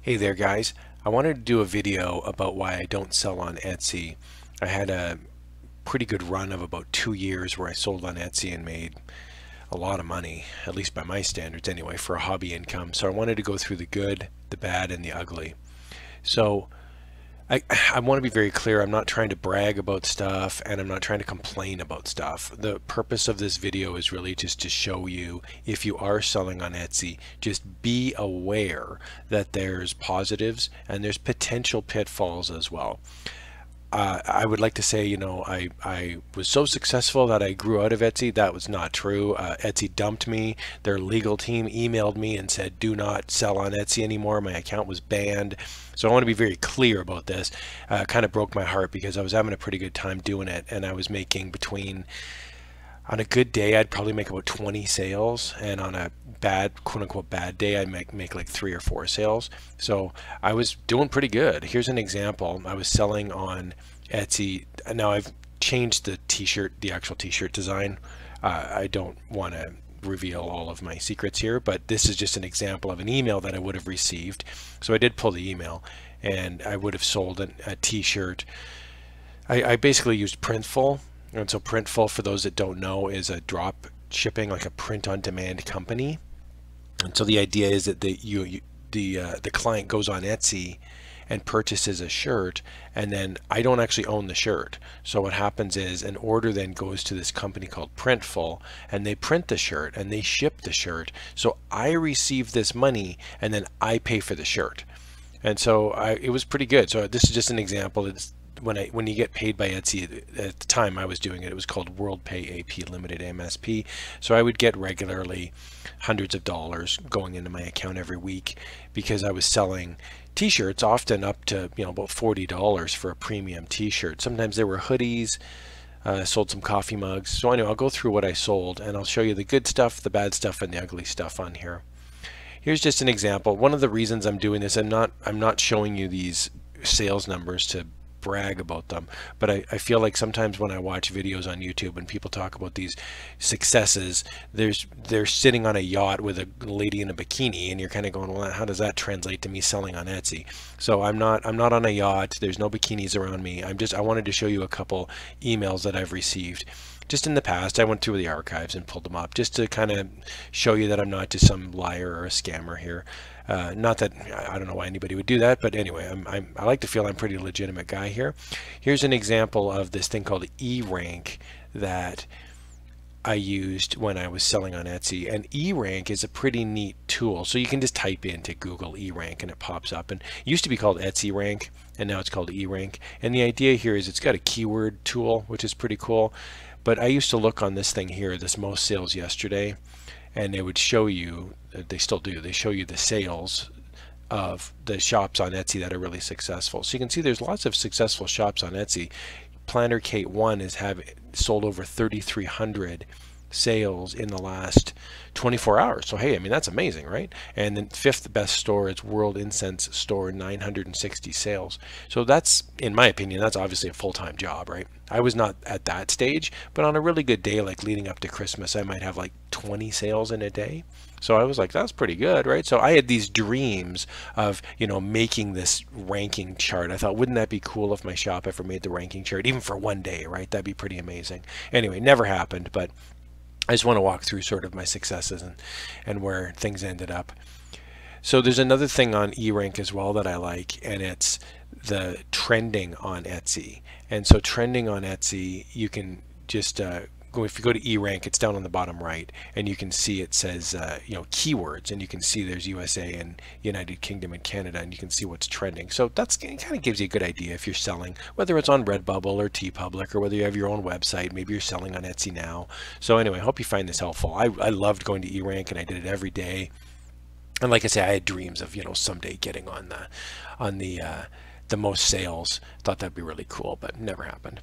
Hey there guys, I wanted to do a video about why I don't sell on Etsy. I had a pretty good run of about 2 years where I sold on Etsy and made a lot of money, at least by my standards anyway, for a hobby income. So I wanted to go through the good, the bad, and the ugly. So I want to be very clear. I'm not trying to brag about stuff and I'm not trying to complain about stuff. The purpose of this video is really just to show you, if you are selling on Etsy, just be aware that there's positives and there's potential pitfalls as well. I would like to say, I was so successful that I grew out of Etsy. That was not true. Etsy dumped me. Their legal team emailed me and said, do not sell on Etsy anymore. My account was banned. So I want to be very clear about this. Kind of broke my heart because I was having a pretty good time doing it, and I was making on a good day, I'd probably make about 20 sales, and on a bad, quote unquote, bad day, I'd make like 3 or 4 sales. So I was doing pretty good. Here's an example. I was selling on Etsy. Now I've changed the t-shirt, the actual t-shirt design. I don't want to reveal all of my secrets here, but this is just an example of an email that I would have received. So I did pull the email, and I would have sold a t-shirt. I basically used Printful. And so Printful, for those that don't know, is a drop shipping, like a print-on-demand company. And so the idea is that the client goes on Etsy and purchases a shirt, and then I don't actually own the shirt. So what happens is an order then goes to this company called Printful, and they print the shirt and they ship the shirt. So I receive this money and then I pay for the shirt. And so it was pretty good. So this is just an example. It's when you get paid by Etsy, at the time I was doing it, it was called WorldPay AP Limited, MSP. So I would get regularly hundreds of dollars going into my account every week because I was selling t-shirts, often up to about $40 for a premium t-shirt. Sometimes there were hoodies. Sold some coffee mugs. So anyway, I'll go through what I sold and I'll show you the good stuff, the bad stuff, and the ugly stuff on here. Here's just an example. One of the reasons I'm doing this, I'm not showing you these sales numbers to brag about them, but I feel like sometimes when I watch videos on YouTube and people talk about these successes, they're sitting on a yacht with a lady in a bikini, and you're kind of going, well, how does that translate to me selling on Etsy? So I'm not on a yacht. There's no bikinis around me. I wanted to show you a couple emails that I've received. Just in the past, I went through the archives and pulled them up just to kind of show you that I'm not just some liar or a scammer here. Not that I don't know why anybody would do that, but anyway, I like to feel I'm a pretty legitimate guy here. Here's an example of this thing called eRank that I used when I was selling on Etsy. And eRank is a pretty neat tool. So you can just type into Google eRank and it pops up. And it used to be called Etsy Rank, and now it's called eRank. And the idea here is it's got a keyword tool, which is pretty cool. But I used to look on this thing here, this most sales yesterday, and they would show you, they still do, they show you the sales of the shops on Etsy that are really successful. So you can see there's lots of successful shops on Etsy. Planner Kate 1 is sold over 3,300 sales in the last 24 hours. So hey, I mean, that's amazing, right? And then fifth best store is World Incense Store, 960 sales. So that's, in my opinion, that's obviously a full-time job, right? I was not at that stage, but on a really good day, like leading up to Christmas, I might have like 20 sales in a day. So I was like, that's pretty good, right? So I had these dreams of, making this ranking chart. I thought, wouldn't that be cool if my shop ever made the ranking chart, even for one day, right? That'd be pretty amazing. Anyway, never happened, but I just want to walk through sort of my successes and where things ended up. So there's another thing on eRank as well that I like, and it's the trending on Etsy. And so trending on Etsy, you can just if you go to eRank, it's down on the bottom right, and you can see it says keywords, and you can see there's USA and United Kingdom and Canada, and you can see what's trending. So that's, it kind of gives you a good idea if you're selling, whether it's on Redbubble or TeePublic, or whether you have your own website. Maybe you're selling on Etsy now. So anyway, I hope you find this helpful. I loved going to eRank, and I did it every day. And like I say, I had dreams of someday getting on the most sales. Thought that'd be really cool, but never happened.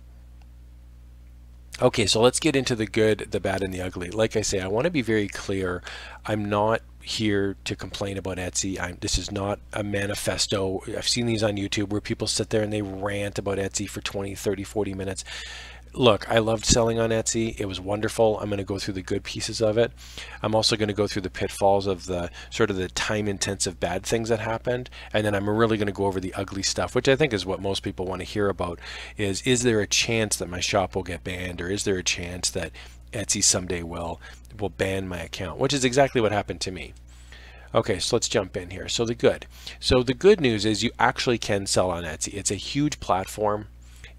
Okay, so let's get into the good, the bad, and the ugly. Like I say, I want to be very clear. I'm not here to complain about Etsy. This is not a manifesto. I've seen these on YouTube where people sit there and they rant about Etsy for 20, 30, 40 minutes. look, I loved selling on Etsy. It was wonderful. I'm going to go through the good pieces of it. I'm also going to go through the pitfalls of the sort of the time-intensive bad things that happened. And then I'm really going to go over the ugly stuff, which I think is what most people want to hear about, is there a chance that my shop will get banned, or is there a chance that Etsy someday will ban my account, which is exactly what happened to me. Okay, so let's jump in here. So the good news is you actually can sell on Etsy. It's a huge platform.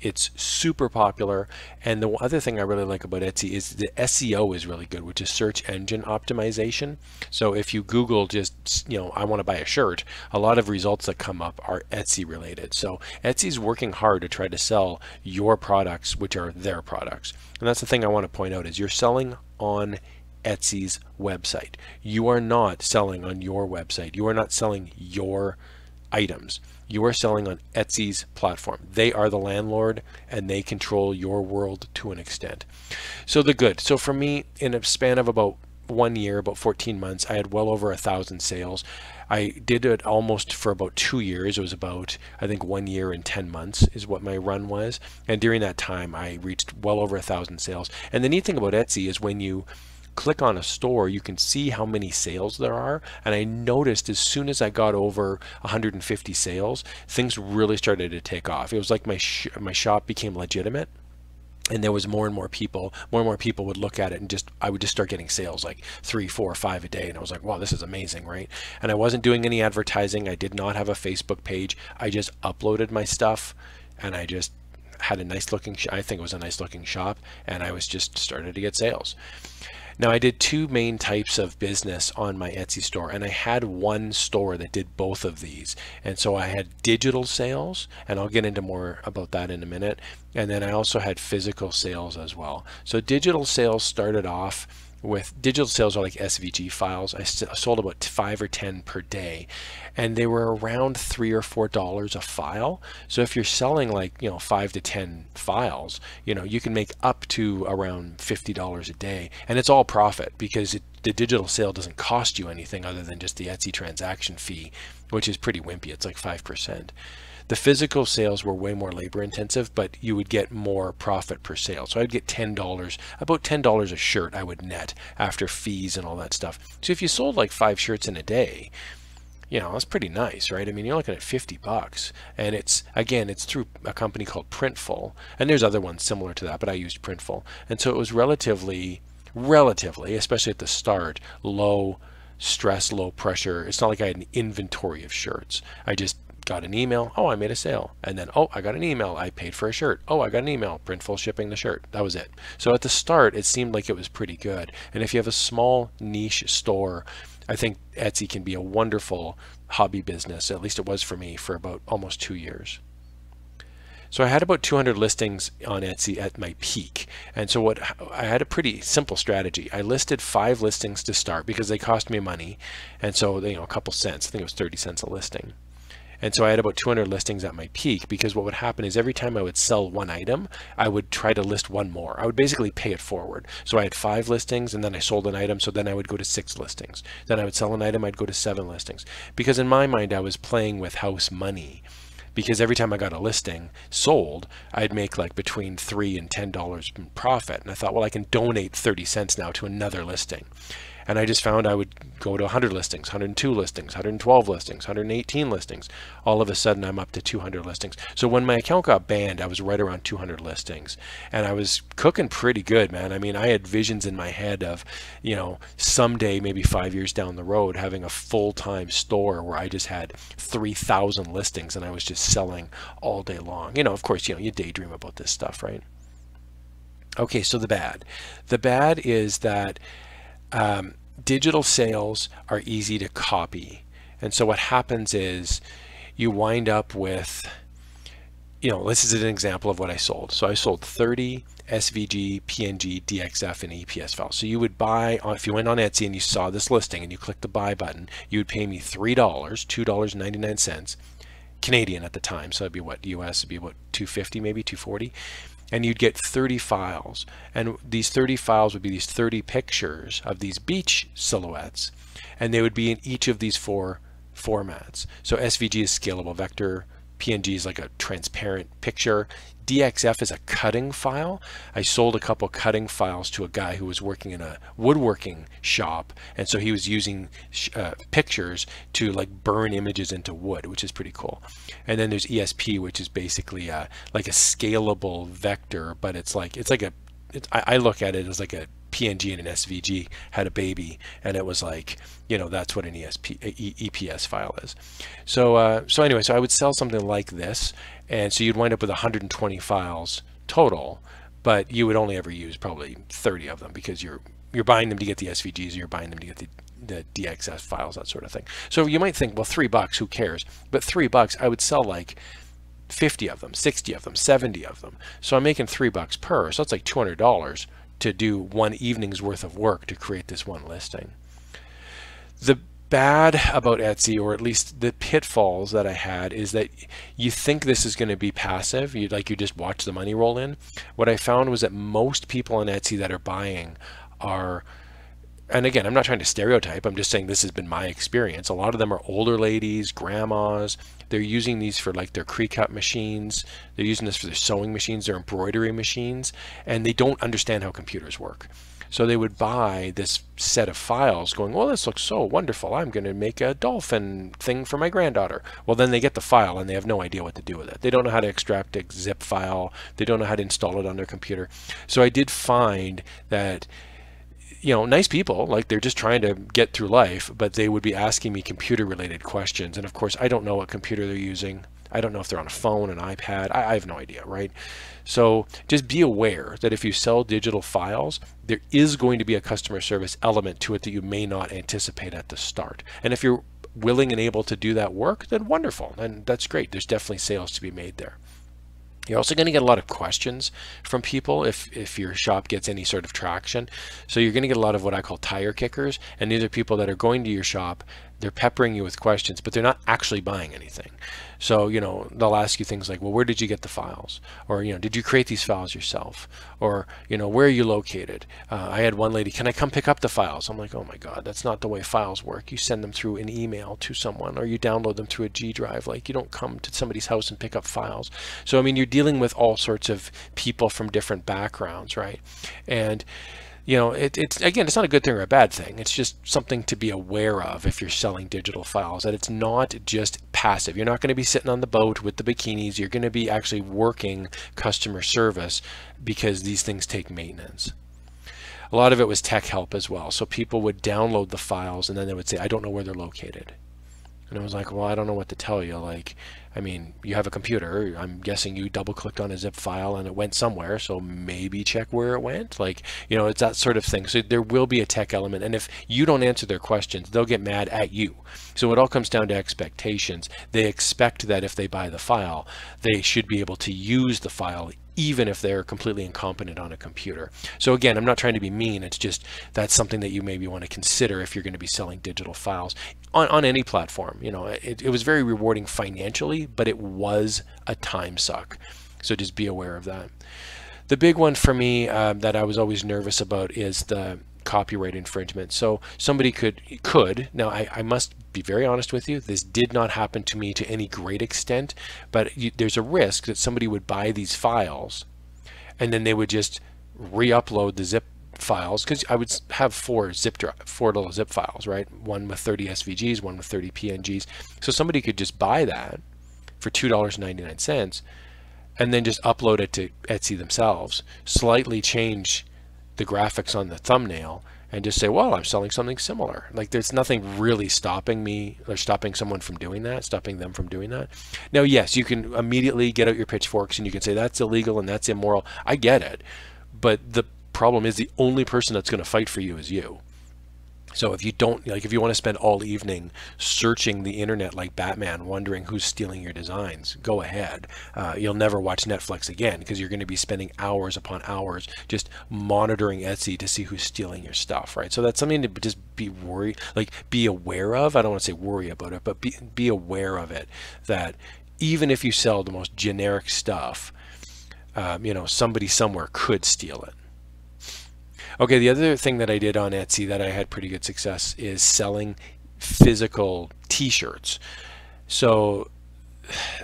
It's super popular, and the other thing I really like about Etsy is the SEO is really good, which is search engine optimization. So if you Google just, I want to buy a shirt, a lot of results that come up are Etsy related. So Etsy's working hard to try to sell your products, which are their products. And that's the thing I want to point out, is you're selling on Etsy's website. You are not selling on your website. You are not selling your items. You are selling on Etsy's platform. They are the landlord, and they control your world to an extent. So for me, in a span of about 1 year, about 14 months, I had well over 1,000 sales. I did it almost for about 2 years. It was about, I think, 1 year and 10 months is what my run was. And during that time, I reached well over 1,000 sales. And the neat thing about Etsy is when you click on a store, you can see how many sales there are. And I noticed as soon as I got over 150 sales, things really started to take off. It was like my shop became legitimate, and there was more and more people would look at it, and I would just start getting sales like 3, 4, 5 a day. And I was like, wow, this is amazing, right? And I wasn't doing any advertising. I did not have a Facebook page. I just uploaded my stuff, and I just had a nice looking, I think it was a nice looking shop, and I was just started to get sales. Now, I did 2 main types of business on my Etsy store, and I had one store that did both of these. And so I had digital sales, and I'll get into more about that in a minute. And then I also had physical sales as well. So digital sales started off with, digital sales are like SVG files. I sold about 5 or 10 per day, and they were around $3 or $4 a file. So if you're selling like 5 to 10 files, you can make up to around $50 a day, and it's all profit because the digital sale doesn't cost you anything other than just the Etsy transaction fee, which is pretty wimpy. It's like 5%. The physical sales were way more labor intensive, but you would get more profit per sale. So I'd get $10, about $10 a shirt I would net after fees and all that stuff. So if you sold like 5 shirts in a day, that's pretty nice, right? I mean, you're looking at $50, and it's through a company called Printful, and there's other ones similar to that, but I used Printful. And so it was relatively, especially at the start, low stress, low pressure. It's not like I had an inventory of shirts. I just got an email, oh, I made a sale, and then, oh, I got an email, I paid for a shirt, oh, I got an email, Printful shipping the shirt. That was it. So at the start, it seemed like it was pretty good. And if you have a small niche store, I think Etsy can be a wonderful hobby business. At least it was for me for about almost 2 years. So I had about 200 listings on Etsy at my peak. And so I had a pretty simple strategy. I listed 5 listings to start because they cost me money. And so, a couple cents, I think it was 30 cents a listing. And so I had about 200 listings at my peak, because what would happen is every time I would sell one item, I would try to list one more. I would basically pay it forward. So I had 5 listings, and then I sold an item, so then I would go to 6 listings. Then I would sell an item, I'd go to 7 listings. Because in my mind, I was playing with house money. Because every time I got a listing sold, I'd make like between $3 and $10 in profit. And I thought, well, I can donate 30 cents now to another listing. And I just found I would go to 100 listings, 102 listings, 112 listings, 118 listings. All of a sudden, I'm up to 200 listings. So when my account got banned, I was right around 200 listings. And I was cooking pretty good, man. I mean, I had visions in my head of, someday, maybe 5 years down the road, having a full-time store where I just had 3,000 listings and I was just selling all day long. Of course, you daydream about this stuff, right? Okay, so the bad. The bad is that digital sales are easy to copy. And so what happens is you wind up with, this is an example of what I sold. So I sold 30 SVG, PNG, DXF, and EPS files. So you would buy, if you went on Etsy and you saw this listing and you clicked the buy button, you would pay me $3, $2.99, Canadian at the time. So it'd be what, US, it'd be what, $2.50, maybe $2.40. And you'd get 30 files, and these 30 files would be these 30 pictures of these beach silhouettes, and they would be in each of these 4 formats. So SVG is scalable vector, PNG is like a transparent picture, DXF is a cutting file. I sold a couple cutting files to a guy who was working in a woodworking shop, and so he was using pictures to like burn images into wood, which is pretty cool. And then there's ESP, which is basically like a scalable vector, but I look at it as like a PNG and an SVG had a baby, and it was like, you know, that's what an EPS file is. So anyway, so I would sell something like this, and so you'd wind up with 120 files total, but you would only ever use probably 30 of them because you're buying them to get the SVGs, or you're buying them to get the DXF files, that sort of thing. So you might think, well, $3, who cares? But $3, I would sell like 50 of them, 60 of them, 70 of them. So I'm making $3 per, so that's like $200 to do one evening's worth of work to create this one listing. The bad about Etsy, or at least the pitfalls that I had, is that you think this is going to be passive. You just watch the money roll in. What I found was that most people on Etsy that are buying are, and again, I'm not trying to stereotype, I'm just saying this has been my experience. A lot of them are older ladies, grandmas. They're using these for like their pre-cut machines. They're using this for their sewing machines, their embroidery machines, and they don't understand how computers work. So they would buy this set of files going, well, this looks so wonderful. I'm going to make a dolphin thing for my granddaughter. Well, then they get the file and they have no idea what to do with it. They don't know how to extract a zip file. They don't know how to install it on their computer. So I did find that, you know, nice people, like they're just trying to get through life, but they would be asking me computer related questions. And of course, I don't know what computer they're using. I don't know if they're on a phone, an iPad. I have no idea, right? So just be aware that if you sell digital files, there is going to be a customer service element to it that you may not anticipate at the start. And if you're willing and able to do that work, then wonderful. And that's great. There's definitely sales to be made there. You're also going to get a lot of questions from people if your shop gets any sort of traction. So you're going to get a lot of what I call tire kickers. And these are people that are going to your shop, they're peppering you with questions, but they're not actually buying anything. So, you know, they'll ask you things like, well, where did you get the files? Or, you know, did you create these files yourself? Or, you know, where are you located? I had one lady, can I come pick up the files? I'm like, oh my God, that's not the way files work. You send them through an email to someone, or you download them through a G drive. Like, you don't come to somebody's house and pick up files. So, I mean, you're dealing with all sorts of people from different backgrounds, right? And, you know, it's again, it's not a good thing or a bad thing. It's just something to be aware of if you're selling digital files, that it's not just passive. You're not going to be sitting on the boat with the bikinis. You're going to be actually working customer service, because these things take maintenance. A lot of it was tech help as well. So people would download the files and then they would say, I don't know where they're located. And I was like, well, I don't know what to tell you. Like, I mean, you have a computer. I'm guessing you double clicked on a zip file and it went somewhere. So maybe check where it went. Like, you know, it's that sort of thing. So there will be a tech element. And if you don't answer their questions, they'll get mad at you. So it all comes down to expectations. They expect that if they buy the file, they should be able to use the file, even if they're completely incompetent on a computer. So again, I'm not trying to be mean. It's just that's something that you maybe want to consider if you're going to be selling digital files on any platform. You know, it was very rewarding financially, but it was a time suck. So just be aware of that. The big one for me that I was always nervous about is the copyright infringement. So somebody could now I must be very honest with you, this did not happen to me to any great extent, but there's a risk that somebody would buy these files and then they would just re-upload the zip files, because I would have four little zip files, right? One with 30 SVGs, one with 30 PNGs. So somebody could just buy that for $2.99 and then just upload it to Etsy themselves, slightly change the graphics on the thumbnail, and just say, well, I'm selling something similar. Like, there's nothing really stopping me or stopping someone from doing that, stopping them from doing that. Now, yes, you can immediately get out your pitchforks and you can say that's illegal and that's immoral. I get it. But the problem is the only person that's going to fight for you is you. So if you don't, like, if you want to spend all evening searching the internet like Batman, wondering who's stealing your designs, go ahead. You'll never watch Netflix again, because you're going to be spending hours upon hours just monitoring Etsy to see who's stealing your stuff, right? So that's something to just be be aware of. I don't want to say worry about it, but be aware of it, that even if you sell the most generic stuff, you know, somebody somewhere could steal it. Okay, the other thing that I did on Etsy that I had pretty good success is selling physical t-shirts. So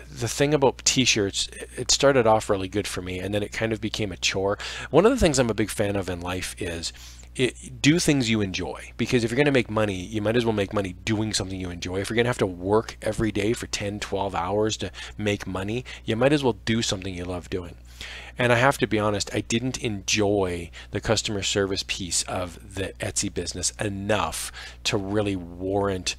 the thing about t-shirts, it started off really good for me, and then it kind of became a chore. One of the things I'm a big fan of in life is do things you enjoy, because if you're going to make money, you might as well make money doing something you enjoy. If you're going to have to work every day for 10-12 hours to make money, you might as well do something you love doing. And I have to be honest, I didn't enjoy the customer service piece of the Etsy business enough to really warrant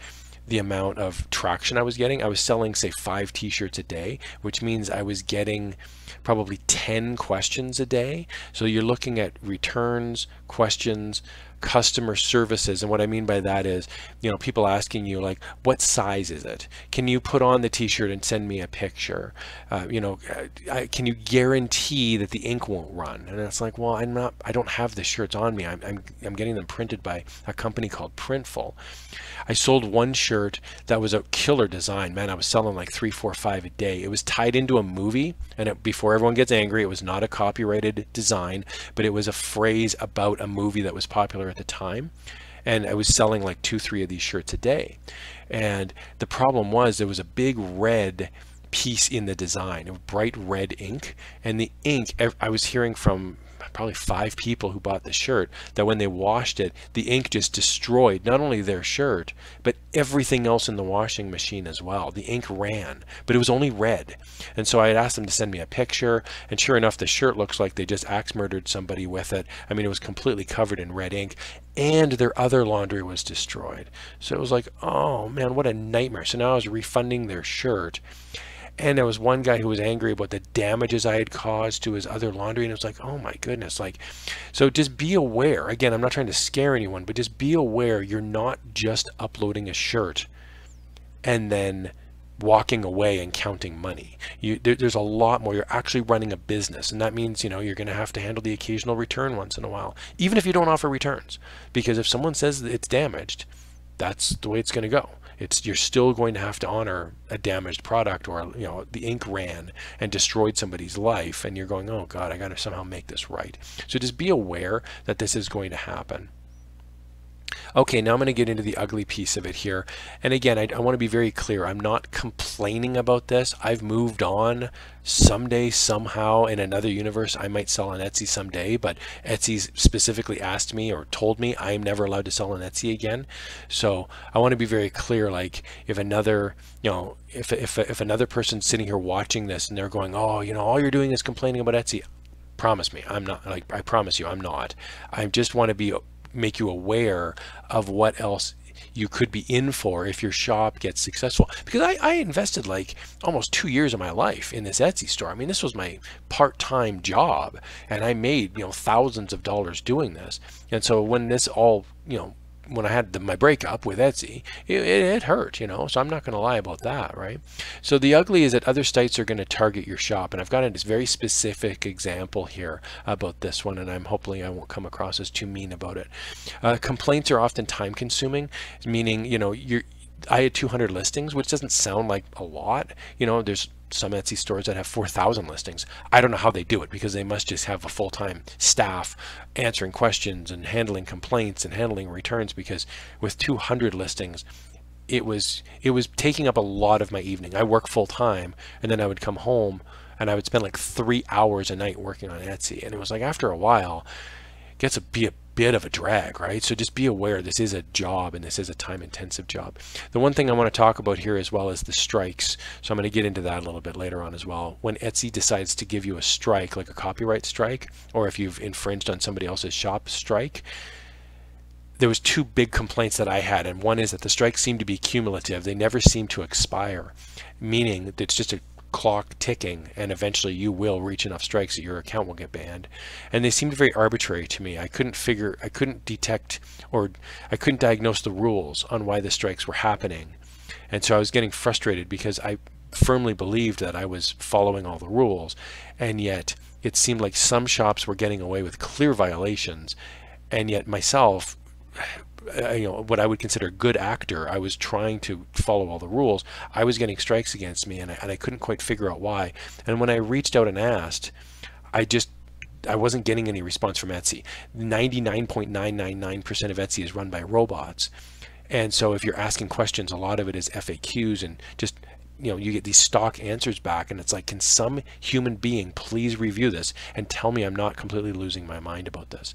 the amount of traction I was getting. I was selling, say, 5 t-shirts a day, which means I was getting probably 10 questions a day. So you're looking at returns, questions, customer services. And what I mean by that is, people asking you like, what size is it? Can you put on the t-shirt and send me a picture? Can you guarantee that the ink won't run? And it's like, well, I don't have the shirts on me. I'm getting them printed by a company called Printful. I sold one shirt that was a killer design. Man, I was selling like 3, 4, 5 a day. It was tied into a movie, and before everyone gets angry, it was not a copyrighted design, but it was a phrase about a movie that was popular at the time. And I was selling like 2, 3 of these shirts a day. And the problem was there was a big red piece in the design, a bright red ink, and the ink, I was hearing from probably 5 people who bought the shirt that when they washed it, the ink just destroyed not only their shirt, but everything else in the washing machine as well. The ink ran, but it was only red. And so I had asked them to send me a picture, and sure enough, the shirt looks like they just axe murdered somebody with it. I mean, it was completely covered in red ink, and their other laundry was destroyed. So it was like, oh man, what a nightmare. So now I was refunding their shirt. And there was one guy who was angry about the damages I had caused to his other laundry, and it was like, oh my goodness. So just be aware. Again, I'm not trying to scare anyone, but just be aware you're not just uploading a shirt and then walking away and counting money. There's a lot more. You're actually running a business, and that means you're going to have to handle the occasional return once in a while, even if you don't offer returns, because if someone says that it's damaged, that's the way it's going to go. You're still going to have to honor a damaged product, or the ink ran and destroyed somebody's life, and you're going, oh God, I got to somehow make this right. So just be aware that this is going to happen. Okay, now I'm going to get into the ugly piece of it here. And again, I want to be very clear. I'm not complaining about this. I've moved on. Someday, somehow, in another universe, I might sell on Etsy someday, but Etsy's specifically asked me or told me I'm never allowed to sell on Etsy again. So I want to be very clear, like if another, if another person's sitting here watching this and they're going, oh, all you're doing is complaining about Etsy, promise me, I'm not. Like, I promise you, I'm not. I just want to make you aware of what else you could be in for if your shop gets successful. Because I invested like almost 2 years of my life in this Etsy store. I mean, this was my part-time job, and I made thousands of dollars doing this. And so when this all when I had my breakup with Etsy, it hurt, so I'm not going to lie about that, right? So the ugly is that other sites are going to target your shop, and I've got this very specific example here about this one, and hopefully I won't come across as too mean about it. Complaints are often time consuming, meaning, I had 200 listings, which doesn't sound like a lot. There's some Etsy stores that have 4,000 listings. I don't know how they do it, because they must just have a full-time staff answering questions and handling complaints and handling returns, because with 200 listings, it was taking up a lot of my evening. I work full-time, and then I would come home and I would spend like 3 hours a night working on Etsy. And it was like, after a while, it gets to be a bit of a drag, right? So just be aware this is a job, and this is a time-intensive job. The one thing I want to talk about here as well is the strikes. So I'm going to get into that a little bit later on as well. When Etsy decides to give you a strike, like a copyright strike, or if you've infringed on somebody else's shop strike, there was 2 big complaints that I had, and one is that the strikes seem to be cumulative. They never seem to expire, meaning that it's just a clock ticking, and eventually you will reach enough strikes that your account will get banned. And they seemed very arbitrary to me. I couldn't detect, or I couldn't diagnose the rules on why the strikes were happening. And so I was getting frustrated, because I firmly believed that I was following all the rules, and yet it seemed like some shops were getting away with clear violations, and yet myself, what I would consider a good actor, I was trying to follow all the rules. I was getting strikes against me, and I couldn't quite figure out why. And when I reached out and asked, I wasn't getting any response from Etsy. 99.999% of Etsy is run by robots. And so if you're asking questions, a lot of it is FAQs and just you get these stock answers back, and it's like, can some human being please review this and tell me I'm not completely losing my mind about this?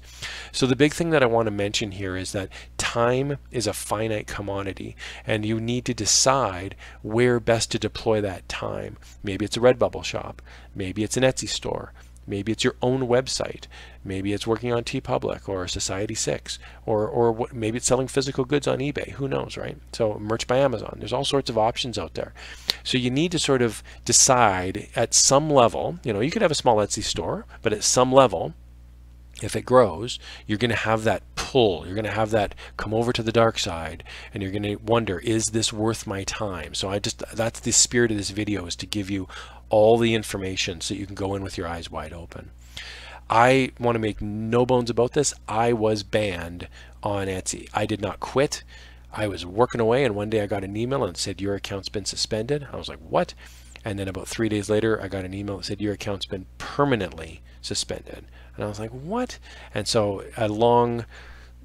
So the big thing that I want to mention here is that time is a finite commodity, and you need to decide where best to deploy that time. Maybe it's a Redbubble shop, maybe it's an Etsy store, maybe it's your own website, maybe it's working on TeePublic or Society6, or maybe it's selling physical goods on eBay. Who knows, right? So merch by Amazon. There's all sorts of options out there. So you need to sort of decide at some level. You could have a small Etsy store, but at some level, if it grows, you're going to have that pull. You're going to have that come over to the dark side, and you're going to wonder, is this worth my time? So that's the spirit of this video, is to give you all the information so you can go in with your eyes wide open. I want to make no bones about this. I was banned on Etsy. I did not quit. I was working away, and one day I got an email and it said, your account's been suspended. I was like, what? And then about 3 days later, I got an email that said, your account's been permanently suspended. And I was like, what? And so a long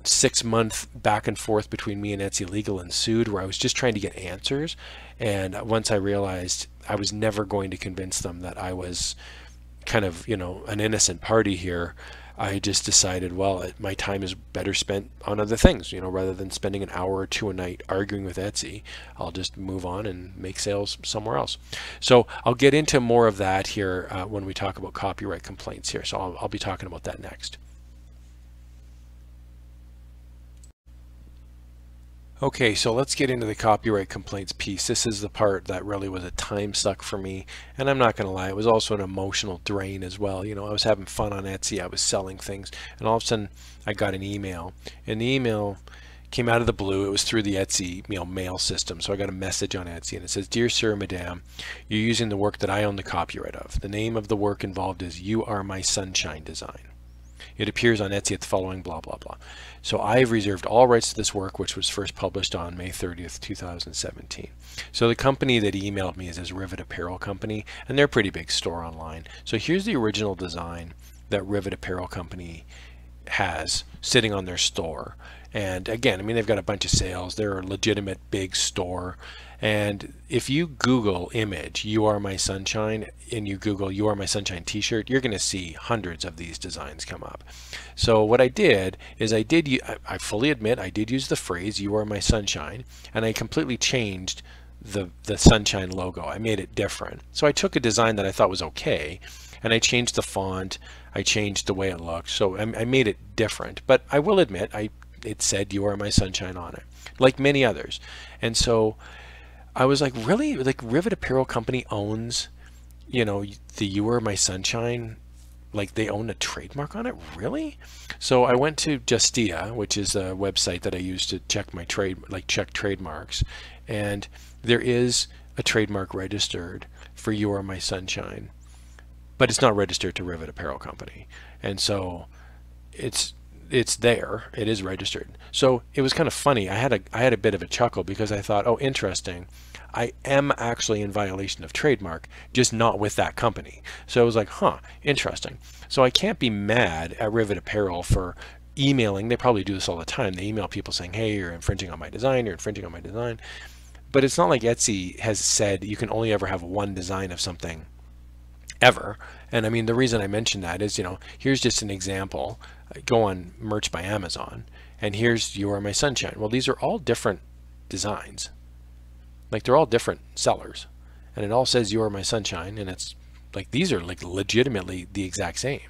6-month back and forth between me and Etsy Legal ensued, where I was just trying to get answers. And once I realized I was never going to convince them that I was kind of, an innocent party here, I just decided, well, my time is better spent on other things, rather than spending an hour or two a night arguing with Etsy. I'll just move on and make sales somewhere else. So I'll get into more of that here when we talk about copyright complaints here. So I'll be talking about that next. Okay, so let's get into the copyright complaints piece. This is the part that really was a time suck for me, and I'm not going to lie, it was also an emotional drain as well. I was having fun on Etsy, I was selling things, and all of a sudden I got an email, and the email came out of the blue. It was through the Etsy mail system, so I got a message on Etsy, and it says, "Dear Sir, Madame, you're using the work that I own the copyright of. The name of the work involved is You Are My Sunshine Design. It appears on Etsy at the following blah blah blah. So I've reserved all rights to this work, which was first published on May 30th, 2017. So the company that emailed me is Rivet Apparel Company, and they're a pretty big store online. So here's the original design that Rivet Apparel Company has sitting on their store. And again, they've got a bunch of sales. They're a legitimate big store. And if you Google image You Are My Sunshine, and you Google You Are My Sunshine t-shirt, you're going to see hundreds of these designs come up. So what I did is I fully admit I did use the phrase You Are My Sunshine, and I completely changed the sunshine logo. I made it different. So I took a design that I thought was okay, and I changed the font, I changed the way it looked. So I made it different. But I will admit, it said You Are My Sunshine on it, like many others. And so I was like, really? Like, Rivet Apparel Company owns, the You Are My Sunshine? Like, they own a trademark on it? Really? So I went to Justia, which is a website that I use to check my check trademarks. And there is a trademark registered for You Are My Sunshine, but it's not registered to Rivet Apparel Company. And so it's there, it is registered. So it was kind of funny. I had a bit of a chuckle, because I thought, oh, interesting, I am actually in violation of trademark, just not with that company. So I was like, huh, interesting. So I can't be mad at Rivet Apparel for emailing. They probably do this all the time. They email people saying, hey, you're infringing on my design, you're infringing on my design. But it's not like Etsy has said you can only ever have one design of something ever. And the reason I mention that is, here's just an example. Go on Merch by Amazon, and here's You Are My Sunshine. Well, these are all different designs. Like, they're all different sellers, and it all says You Are My Sunshine, and it's like, these are like legitimately the exact same.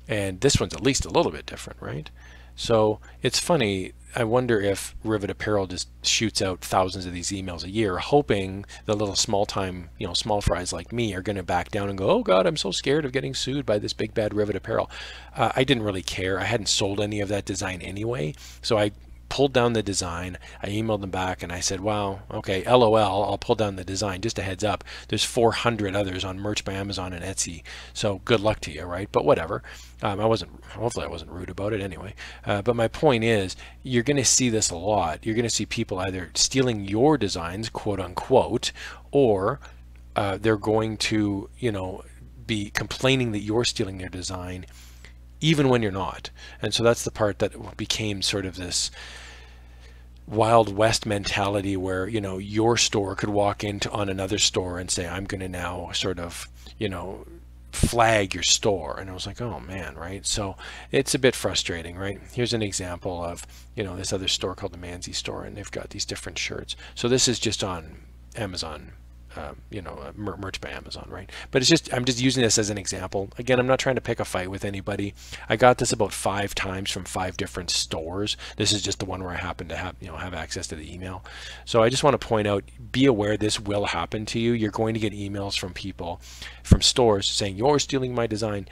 And this one's at least a little bit different, right? So it's funny. I wonder if Rivet Apparel just shoots out thousands of these emails a year, hoping the little small fries like me are going to back down and go, oh God, I'm so scared of getting sued by this big bad Rivet Apparel. I didn't really care. I hadn't sold any of that design anyway. So I pulled down the design. I emailed them back and I said, wow, okay, LOL, I'll pull down the design. Just a heads up, there's 400 others on Merch by Amazon and Etsy. So good luck to you, right? But whatever. Hopefully I wasn't rude about it anyway. But my point is, you're going to see this a lot. You're going to see people either stealing your designs, quote unquote, or they're going to, be complaining that you're stealing their design, even when you're not. And so that's the part that became sort of this Wild West mentality where, you know, your store could walk into on another store and say, I'm going to now sort of, you know, flag your store. And I was like, oh man, right? So it's a bit frustrating, right? Here's an example of, you know, this other store called the Manzi store, and they've got these different shirts. So this is just on Amazon, you know, merch by Amazon, right? But it's just, I'm just using this as an example. Again, I'm not trying to pick a fight with anybody. I got this about 5 times from 5 different stores. This is just the one where I happen to have, you know, have access to the email. So I just want to point out, be aware this will happen to you. You're going to get emails from people, from stores saying you're stealing my design,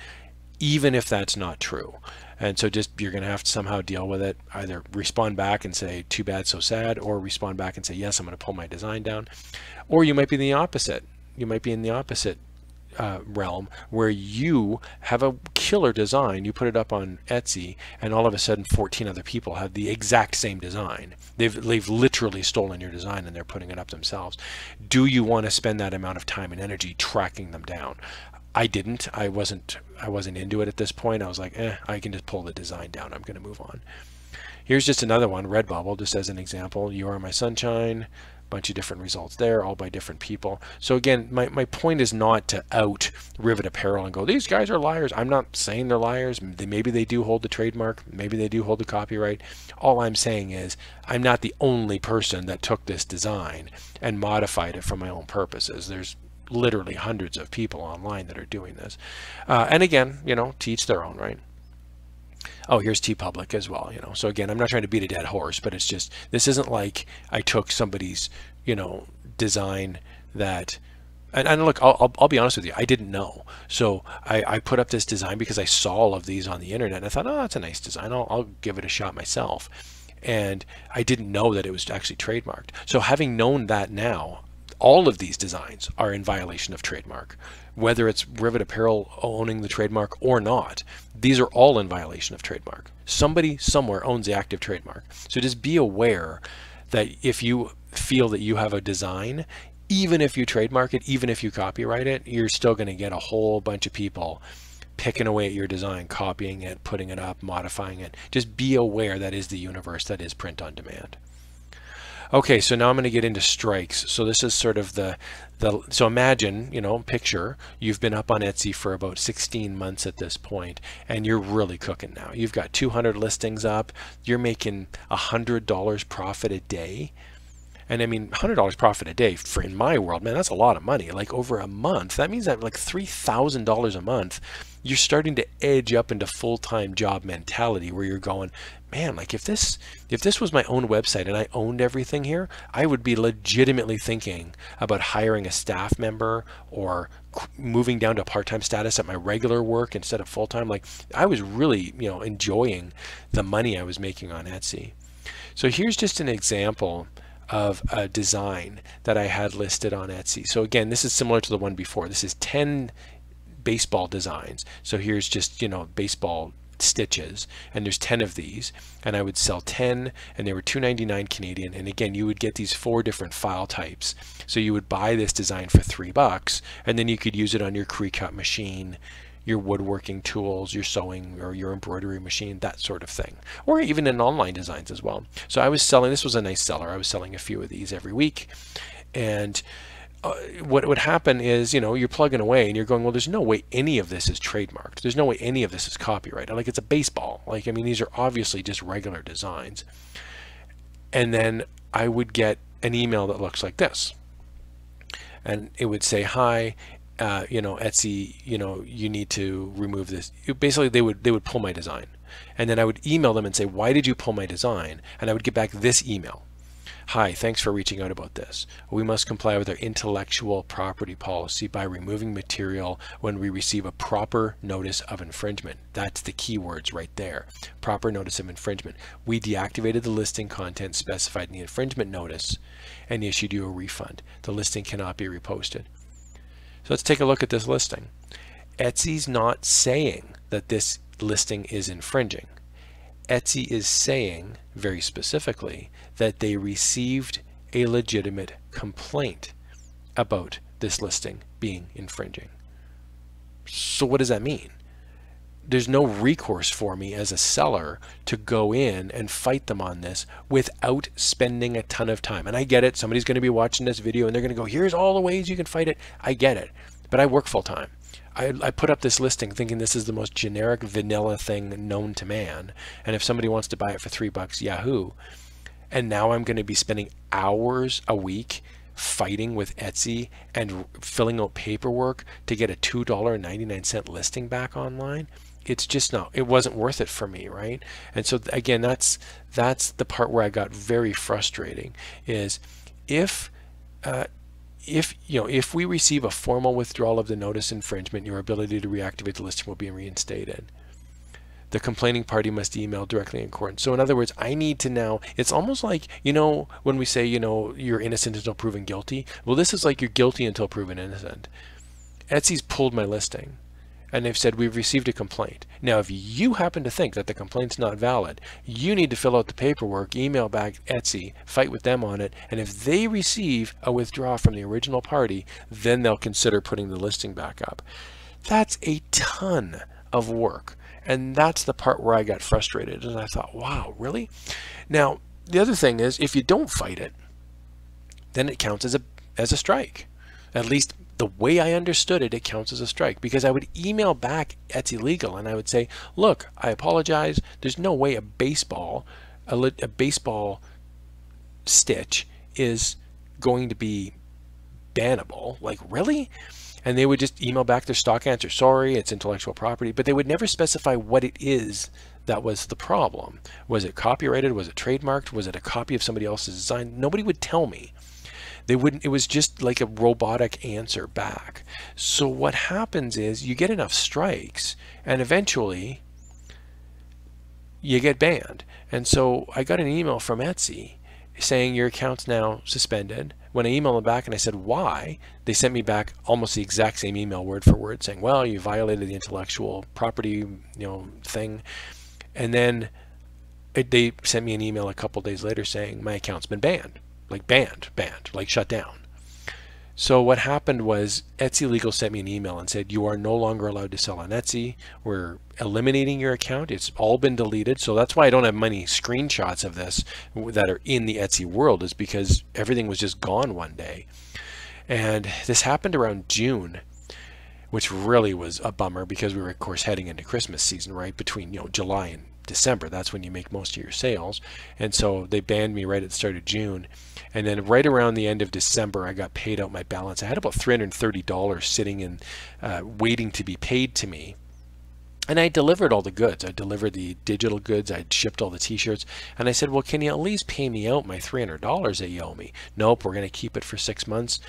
even if that's not true. And so just, you're going to have to somehow deal with it. Either respond back and say, too bad, so sad, or respond back and say, yes, I'm going to pull my design down. Or you might be in the opposite. You might be in the opposite realm where you have a killer design, you put it up on Etsy, and all of a sudden 14 other people have the exact same design. They've literally stolen your design and they're putting it up themselves. Do you want to spend that amount of time and energy tracking them down? I didn't. I wasn't into it at this point. I was like, I can just pull the design down. I'm going to move on. Here's just another one, Redbubble, just as an example. You Are My Sunshine. Bunch of different results there, all by different people. So again, my point is not to out Rivet Apparel and go, these guys are liars. I'm not saying they're liars. Maybe they do hold the trademark. Maybe they do hold the copyright. All I'm saying is I'm not the only person that took this design and modified it for my own purposes. There's literally hundreds of people online that are doing this. And again, you know, to each their own, right? Oh, here's TeePublic as well, you know. So again, I'm not trying to beat a dead horse, but it's just, this isn't like I took somebody's, you know, design that, and look, I'll be honest with you, I didn't know. So I put up this design because I saw all of these on the internet and I thought, oh, that's a nice design. I'll give it a shot myself. And I didn't know that it was actually trademarked. So having known that now, all of these designs are in violation of trademark, whether it's Rivet Apparel owning the trademark or not. These are all in violation of trademark. Somebody somewhere owns the active trademark. So just be aware that if you feel that you have a design, even if you trademark it, even if you copyright it, you're still going to get a whole bunch of people picking away at your design, copying it, putting it up, modifying it. Just be aware that is the universe that is print on demand. Okay, so now I'm going to get into strikes. So this is sort of so imagine, you know, picture, you've been up on Etsy for about 16 months at this point, and you're really cooking now. You've got 200 listings up. You're making $100 profit a day. And I mean, $100 profit a day, for in my world, man, that's a lot of money. Like over a month, that means that like $3,000 a month, you're starting to edge up into full-time job mentality where you're going, man, like if this was my own website and I owned everything here, I would be legitimately thinking about hiring a staff member or moving down to part-time status at my regular work instead of full-time. Like I was really, you know, enjoying the money I was making on Etsy. So here's just an example of a design that I had listed on Etsy. So again, this is similar to the one before. This is 10 baseball designs. So here's just, you know, baseball stitches, and there's 10 of these, and I would sell 10, and they were $2.99 Canadian. And again, you would get these 4 different file types. So you would buy this design for $3, and then you could use it on your Cricut machine, your woodworking tools, your sewing or your embroidery machine, that sort of thing, or even in online designs as well. So I was selling, this was a nice seller, I was selling a few of these every week. And what would happen is, you know, you're plugging away and you're going, well, there's no way any of this is trademarked. There's no way any of this is copyrighted. Like it's a baseball. Like, I mean, these are obviously just regular designs. And then I would get an email that looks like this. And it would say, hi, you know, Etsy, you know, you need to remove this. Basically, they would pull my design. And then I would email them and say, why did you pull my design? And I would get back this email. Hi, thanks for reaching out about this. We must comply with our intellectual property policy by removing material when we receive a proper notice of infringement. That's the keywords right there. Proper notice of infringement. We deactivated the listing content specified in the infringement notice and issued you a refund. The listing cannot be reposted. So let's take a look at this listing. Etsy's not saying that this listing is infringing. Etsy is saying very specifically that they received a legitimate complaint about this listing being infringing. So what does that mean? there's no recourse for me as a seller to go in and fight them on this without spending a ton of time. And I get it. Somebody's going to be watching this video and they're going to go, here's all the ways you can fight it. I get it. But I work full time. I put up this listing thinking this is the most generic vanilla thing known to man. And if somebody wants to buy it for $3, yahoo. And now I'm going to be spending hours a week fighting with Etsy and filling out paperwork to get a $2.99 listing back online. It's just not, it wasn't worth it for me, right? And so again, that's the part where I got very frustrating, is if we receive a formal withdrawal of the notice infringement, your ability to reactivate the listing will be reinstated. The complaining party must email directly in court. So in other words, I need to now, it's almost like, when we say, you're innocent until proven guilty. Well, this is like you're guilty until proven innocent. Etsy's pulled my listing and they've said, we've received a complaint. Now, if you happen to think that the complaint's not valid, you need to fill out the paperwork, email back Etsy, fight with them on it. And if they receive a withdrawal from the original party, then they'll consider putting the listing back up. That's a ton of work. And that's the part where I got frustrated. And I thought, wow, really? Now, the other thing is, if you don't fight it, then it counts as a strike. At least the way I understood it, it counts as a strike, because I would email back Etsy Legal and I would say, look, I apologize. There's no way a baseball stitch is going to be bannable. Like, really? And they would just email back their stock answer, sorry, it's intellectual property, but they would never specify what it is that was the problem. Was it copyrighted? Was it trademarked? Was it a copy of somebody else's design? Nobody would tell me. They wouldn't. It was just like a robotic answer back. So what happens is you get enough strikes and eventually you get banned. And so I got an email from Etsy saying your account's now suspended. When I emailed them back and I said why, they sent me back almost the exact same email word for word saying, well, you violated the intellectual property thing. And then they sent me an email a couple days later saying my account's been banned. Like banned, like shut down. So what happened was Etsy Legal sent me an email and said, you are no longer allowed to sell on Etsy. We're eliminating your account. It's all been deleted. So that's why I don't have many screenshots of this that are in the Etsy world, is because everything was just gone one day. And this happened around June, which really was a bummer because we were, of course, heading into Christmas season, right? Between, July and December. That's when you make most of your sales. And so they banned me right at the start of June. And then right around the end of December, I got paid out my balance. I had about $330 sitting in, waiting to be paid to me. And I delivered all the goods. I delivered the digital goods. I shipped all the t-shirts. And I said, well, can you at least pay me out my $300 that you owe me? Nope, we're going to keep it for 6 months.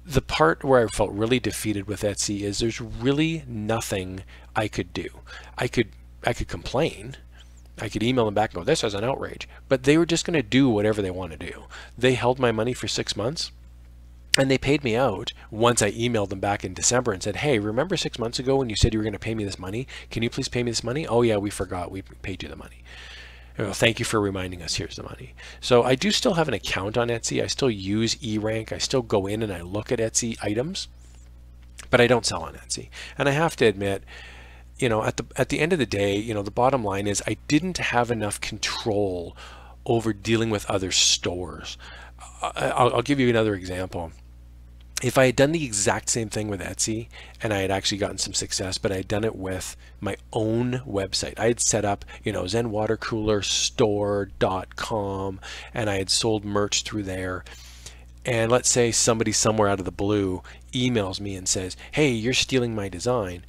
The part where I felt really defeated with Etsy is there's really nothing I could do. I could complain. I could email them back and go, this is an outrage. But they were just going to do whatever they want to do. They held my money for 6 months and they paid me out once I emailed them back in December and said, hey, remember 6 months ago when you said you were going to pay me this money? Can you please pay me this money? Oh yeah, we forgot. We paid you the money. Well, thank you for reminding us. Here's the money. So I do still have an account on Etsy. I still use eRank. I still go in and I look at Etsy items, but I don't sell on Etsy. And I have to admit, at the end of the day, the bottom line is I didn't have enough control over dealing with other stores. I'll give you another example. If I had done the exact same thing with Etsy and I had actually gotten some success, but I had done it with my own website, I had set up, ZenWatercoolerStore.com, and I had sold merch through there. And let's say somebody somewhere out of the blue emails me and says, hey, you're stealing my design.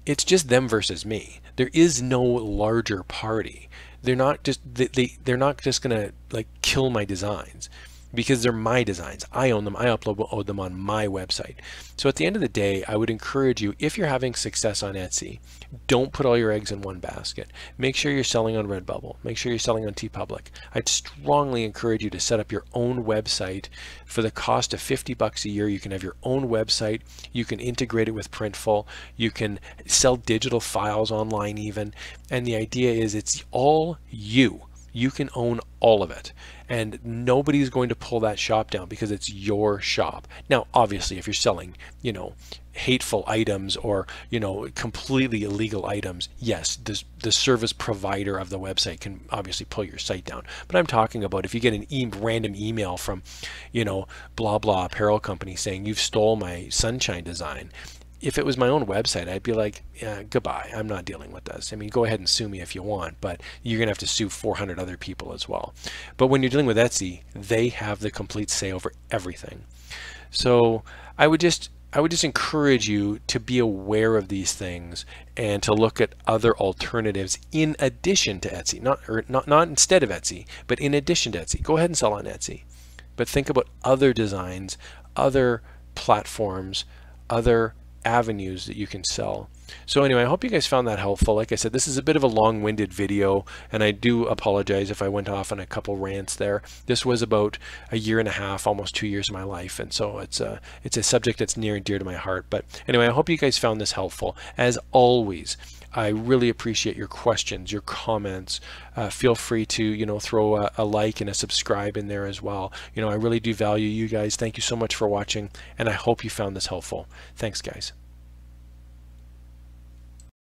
It's just them versus me. There is no larger party. They're not just they're not just gonna like kill my designs, because they're my designs. I own them. I upload them on my website. So at the end of the day, I would encourage you, if you're having success on Etsy, don't put all your eggs in one basket. Make sure you're selling on Redbubble. Make sure you're selling on TeePublic. I'd strongly encourage you to set up your own website for the cost of $50 a year. You can have your own website. You can integrate it with Printful. You can sell digital files online even. And the idea is it's all you. you can own all of it, and nobody's going to pull that shop down because it's your shop. Now, obviously, if you're selling, you know, hateful items or, you know, completely illegal items, yes, the service provider of the website can obviously pull your site down. But I'm talking about if you get an random email from, you know, blah blah apparel company saying you've stole my sunshine design. If it was my own website, I'd be like, yeah, goodbye, I'm not dealing with this. I mean, go ahead and sue me if you want, but you're gonna have to sue 400 other people as well. But when you're dealing with Etsy, they have the complete say over everything. So I would just encourage you to be aware of these things and to look at other alternatives in addition to Etsy, not instead of Etsy, but in addition to Etsy. Go ahead and sell on Etsy, but think about other designs, other platforms, other avenues that you can sell. So anyway, I hope you guys found that helpful. Like I said, this is a bit of a long-winded video, and I do apologize if I went off on a couple rants there. This was about a year and a half, almost 2 years of my life, and so it's a subject that's near and dear to my heart. But anyway, I hope you guys found this helpful. As always, I really appreciate your questions, your comments. Feel free to, you know, throw a like and a subscribe in there as well. You know, I really do value you guys. Thank you so much for watching, and I hope you found this helpful. Thanks, guys.